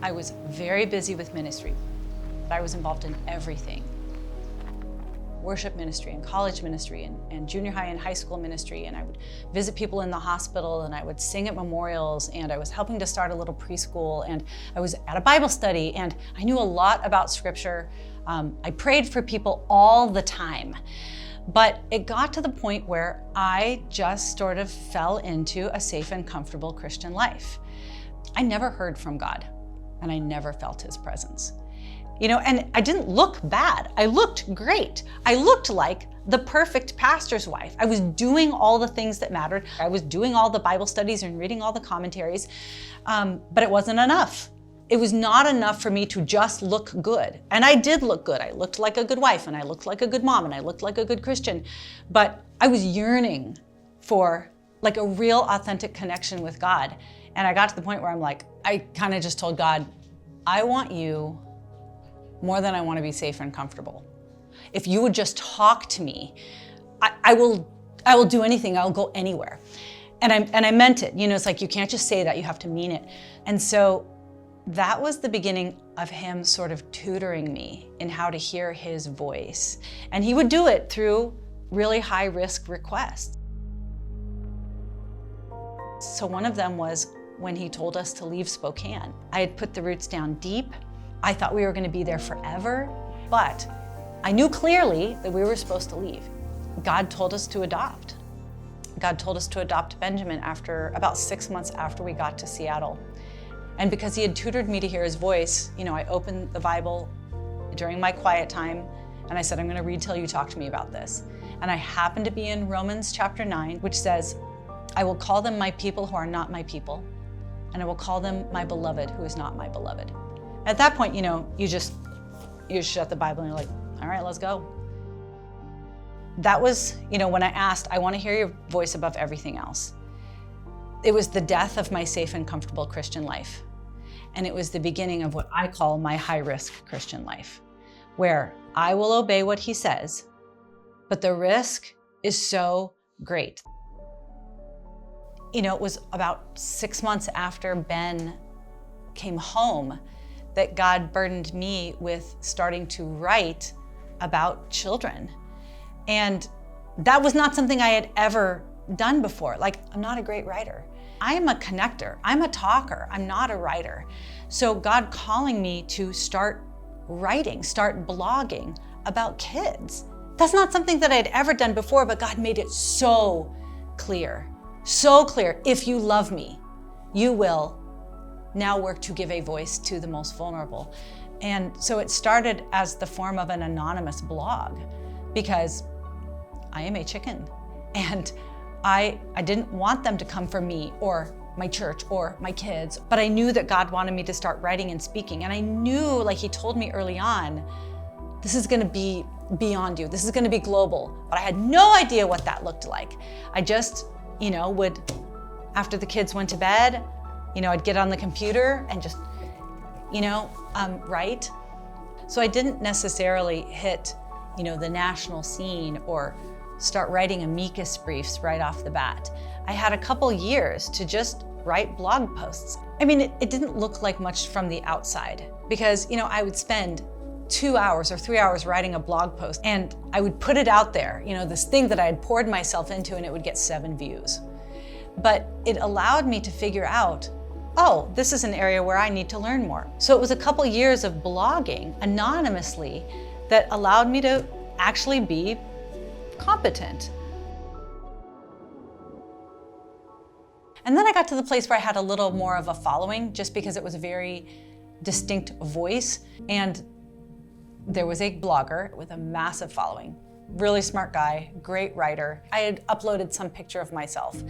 I was very busy with ministry. I was involved in everything. Worship ministry and college ministry and junior high and high school ministry, and I would visit people in the hospital, and I would sing at memorials, and I was helping to start a little preschool, and I was at a Bible study, and I knew a lot about scripture. I prayed for people all the time. But it got to the point where I just sort of fell into a safe and comfortable Christian life. I never heard from God, and I never felt his presence. And I didn't look bad. I looked great. I looked like the perfect pastor's wife. I was doing all the things that mattered. I was doing all the Bible studies and reading all the commentaries, but it wasn't enough. It was not enough for me to just look good. And I did look good. I looked like a good wife, and I looked like a good mom, and I looked like a good Christian. But I was yearning for like a real authentic connection with God. And I got to the point where I kind of just told God, I want you more than I want to be safe and comfortable. If you would just talk to me, I will do anything. I'll go anywhere. And I meant it. It's like, you can't just say that, you have to mean it. And so that was the beginning of him sort of tutoring me in how to hear his voice. And he would do it through really high risk requests. So one of them was when he told us to leave Spokane. I had put the roots down deep. I thought we were going to be there forever, but I knew clearly that we were supposed to leave. God told us to adopt. God told us to adopt Benjamin about 6 months after we got to Seattle. And because he had tutored me to hear his voice, I opened the Bible during my quiet time, and I said, I'm going to read till you talk to me about this. And I happened to be in Romans chapter 9, which says, I will call them my people who are not my people, and I will call them my beloved who is not my beloved. At that point, you shut the Bible and you're like, all right, let's go. That was, when I asked, I want to hear your voice above everything else. It was the death of my safe and comfortable Christian life. And it was the beginning of what I call my high-risk Christian life, where I will obey what he says, but the risk is so great. It was about 6 months after Ben came home that God burdened me with starting to write about children. And that was not something I had ever done before. I'm not a great writer. I am a connector. I'm a talker. I'm not a writer. So God calling me to start writing, start blogging about kids. That's not something that I had ever done before, but God made it so clear. So clear. If you love me, you will now work to give a voice to the most vulnerable. And so it started as the form of an anonymous blog because I am a chicken. And I didn't want them to come for me or my church or my kids, but I knew that God wanted me to start writing and speaking. And I knew, like he told me early on, this is gonna be beyond you. This is gonna be global. But I had no idea what that looked like. I just, would, after the kids went to bed, I'd get on the computer and just, write. So I didn't necessarily hit, the national scene or start writing amicus briefs right off the bat. I had a couple years to just write blog posts. It didn't look like much from the outside because, I would spend 2 hours or 3 hours writing a blog post and I would put it out there, this thing that I had poured myself into, and it would get 7 views. But it allowed me to figure out, oh, this is an area where I need to learn more. So it was a couple years of blogging anonymously that allowed me to actually be competent. And then I got to the place where I had a little more of a following just because it was a very distinct voice. And there was a blogger with a massive following, really smart guy, great writer. I had uploaded some picture of myself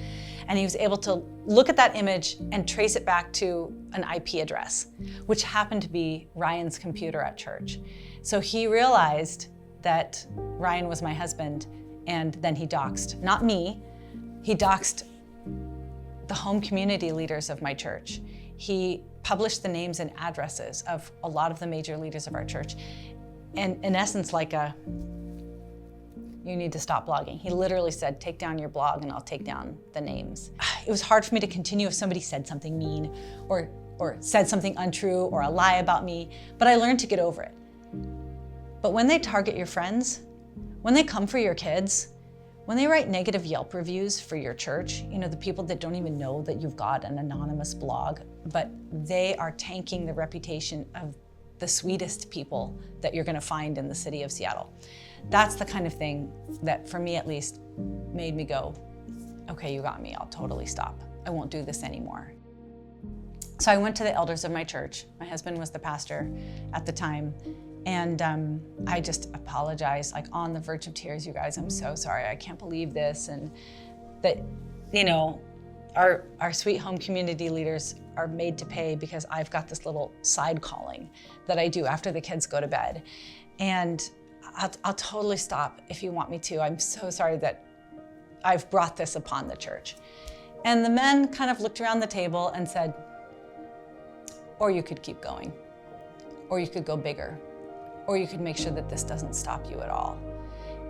and he was able to look at that image and trace it back to an IP address, which happened to be Ryan's computer at church. So he realized that Ryan was my husband, and then he doxed, not me, he doxed the home community leaders of my church. He published the names and addresses of a lot of the major leaders of our church. And in essence, you need to stop blogging. He literally said, take down your blog and I'll take down the names. It was hard for me to continue if somebody said something mean or or said something untrue or a lie about me, but I learned to get over it. But when they target your friends, when they come for your kids, when they write negative Yelp reviews for your church, the people that don't even know that you've got an anonymous blog, but they are tanking the reputation of the sweetest people that you're gonna find in the city of Seattle. That's the kind of thing that, for me at least, made me go, okay, you got me, I'll totally stop. I won't do this anymore. So I went to the elders of my church. My husband was the pastor at the time. And I just apologized, like on the verge of tears, you guys, I'm so sorry, I can't believe this. And that, our sweet home community leaders are made to pay because I've got this little side calling that I do after the kids go to bed. And I'll totally stop if you want me to. I'm so sorry that I've brought this upon the church. And the men kind of looked around the table and said, or you could keep going, or you could go bigger, or you could make sure that this doesn't stop you at all.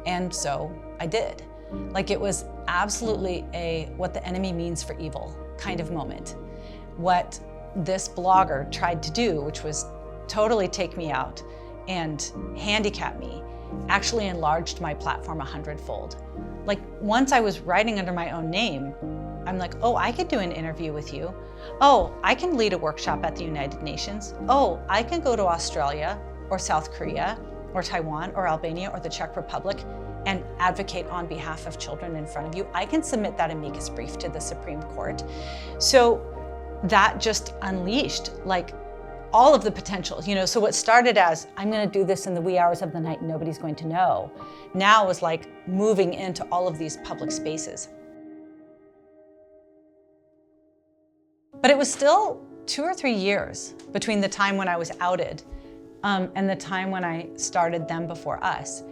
And so I did. Like, it was absolutely a what the enemy means for evil kind of moment. What this blogger tried to do, which was totally take me out and handicap me, actually enlarged my platform 100-fold. Like, once I was writing under my own name, I'm like, oh, I could do an interview with you. Oh, I can lead a workshop at the United Nations. Oh, I can go to Australia or South Korea or Taiwan or Albania or the Czech Republic and advocate on behalf of children in front of you. I can submit that amicus brief to the Supreme Court. So that just unleashed like all of the potential, so what started as, I'm gonna do this in the wee hours of the night and nobody's going to know, now was like moving into all of these public spaces. But it was still 2 or 3 years between the time when I was outed and the time when I started Them Before Us.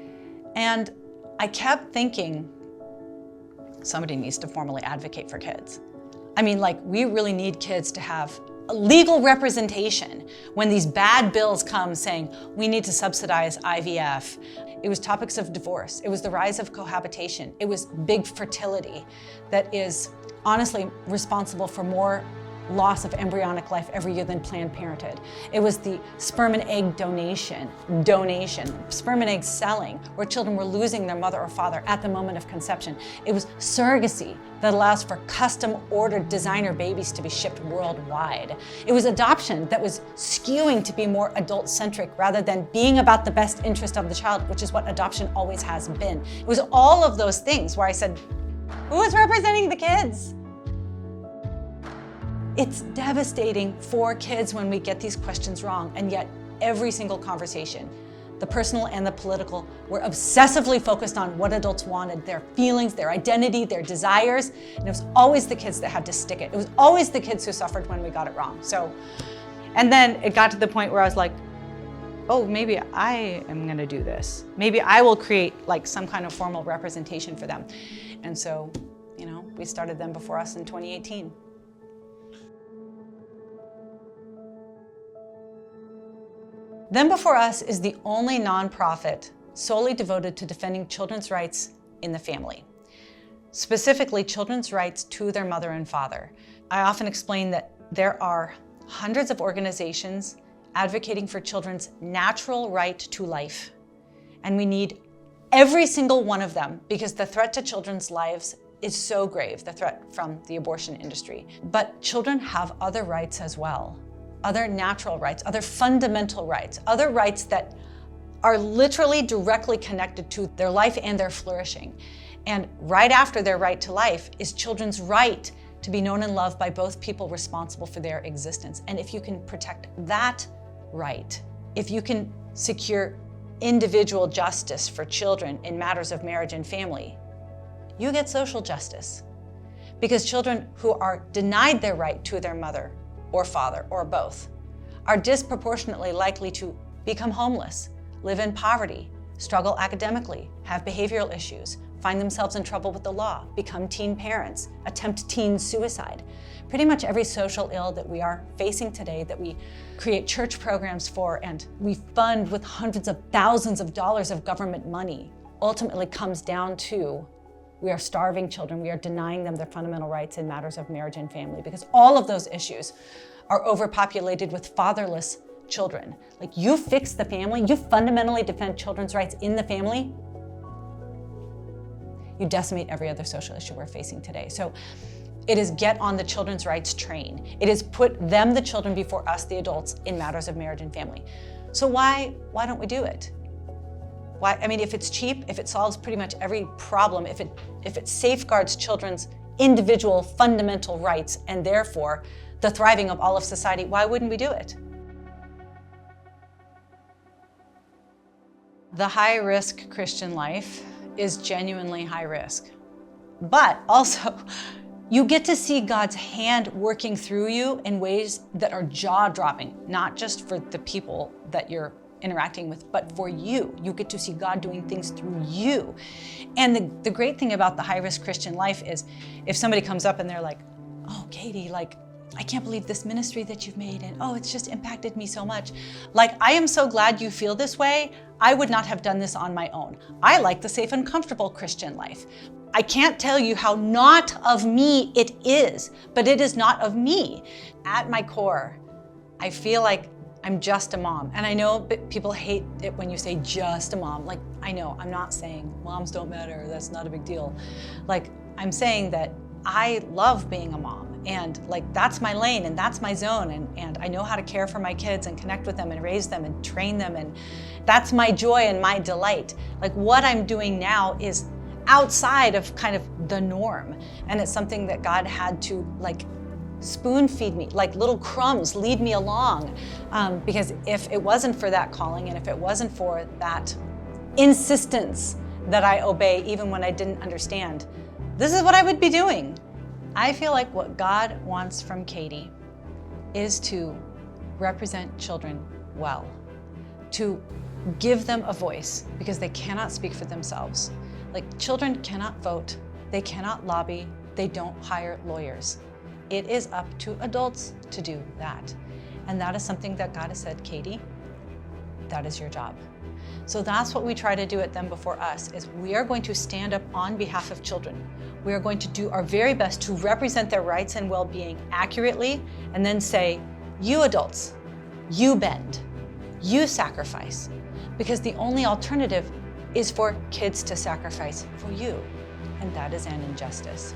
And I kept thinking, somebody needs to formally advocate for kids. I mean, like, we really need kids to have legal representation when these bad bills come saying we need to subsidize IVF. It was topics of divorce. It was the rise of cohabitation. It was big fertility that is honestly responsible for more loss of embryonic life every year than Planned Parenthood. It was the sperm and egg donation, sperm and egg selling, where children were losing their mother or father at the moment of conception. It was surrogacy that allows for custom-ordered designer babies to be shipped worldwide. It was adoption that was skewing to be more adult-centric rather than being about the best interest of the child, which is what adoption always has been. It was all of those things where I said, who is representing the kids? It's devastating for kids when we get these questions wrong, and yet every single conversation, the personal and the political, were obsessively focused on what adults wanted, their feelings, their identity, their desires, and it was always the kids that had to stick it. It was always the kids who suffered when we got it wrong. So, and then it got to the point where I was like, oh, maybe I am gonna do this. Maybe I will create like some kind of formal representation for them. And so, we started Them Before Us in 2018. Them Before Us is the only nonprofit solely devoted to defending children's rights in the family, specifically children's rights to their mother and father. I often explain that there are hundreds of organizations advocating for children's natural right to life, and we need every single one of them because the threat to children's lives is so grave, the threat from the abortion industry. But children have other rights as well. Other natural rights, other fundamental rights, other rights that are literally directly connected to their life and their flourishing. And right after their right to life is children's right to be known and loved by both people responsible for their existence. And if you can protect that right, if you can secure individual justice for children in matters of marriage and family, you get social justice. Because children who are denied their right to their mother or father, or both, are disproportionately likely to become homeless, live in poverty, struggle academically, have behavioral issues, find themselves in trouble with the law, become teen parents, attempt teen suicide. Pretty much every social ill that we are facing today that we create church programs for and we fund with hundreds of thousands of dollars of government money ultimately comes down to we are starving children, we are denying them their fundamental rights in matters of marriage and family, because all of those issues are overpopulated with fatherless children. Like, you fix the family, you fundamentally defend children's rights in the family, you decimate every other social issue we're facing today. So it is get on the children's rights train. It is put them, the children, before us, the adults, in matters of marriage and family. So why don't we do it? Why? I mean, if it's cheap, if it solves pretty much every problem, if it safeguards children's individual fundamental rights and therefore the thriving of all of society, why wouldn't we do it? The high-risk Christian life is genuinely high risk. But also, you get to see God's hand working through you in ways that are jaw-dropping, not just for the people that you're interacting with, but for you. You get to see God doing things through you. And the great thing about the high-risk Christian life is if somebody comes up and they're like, oh, Katy, like, I can't believe this ministry that you've made, and oh, it's just impacted me so much. Like, I am so glad you feel this way. I would not have done this on my own. I like the safe and comfortable Christian life. I can't tell you how not of me it is, but it is not of me. At my core, I feel like I'm just a mom. And I know people hate it when you say just a mom. Like, I know, I'm not saying moms don't matter, that's not a big deal. Like, I'm saying that I love being a mom, and like, that's my lane and that's my zone, and I know how to care for my kids and connect with them and raise them and train them, and that's my joy and my delight. Like, what I'm doing now is outside of kind of the norm, and it's something that God had to like spoon feed me, like little crumbs, lead me along, because if it wasn't for that calling and if it wasn't for that insistence that I obey even when I didn't understand, this is what I would be doing. I feel like what God wants from Katy is to represent children well, to give them a voice because they cannot speak for themselves. Like, children cannot vote, they cannot lobby, they don't hire lawyers. It is up to adults to do that. And that is something that God has said, Katy, that is your job. So that's what we try to do at Them Before Us, is we are going to stand up on behalf of children. We are going to do our very best to represent their rights and well-being accurately, and then say, you adults, you bend, you sacrifice, because the only alternative is for kids to sacrifice for you, and that is an injustice.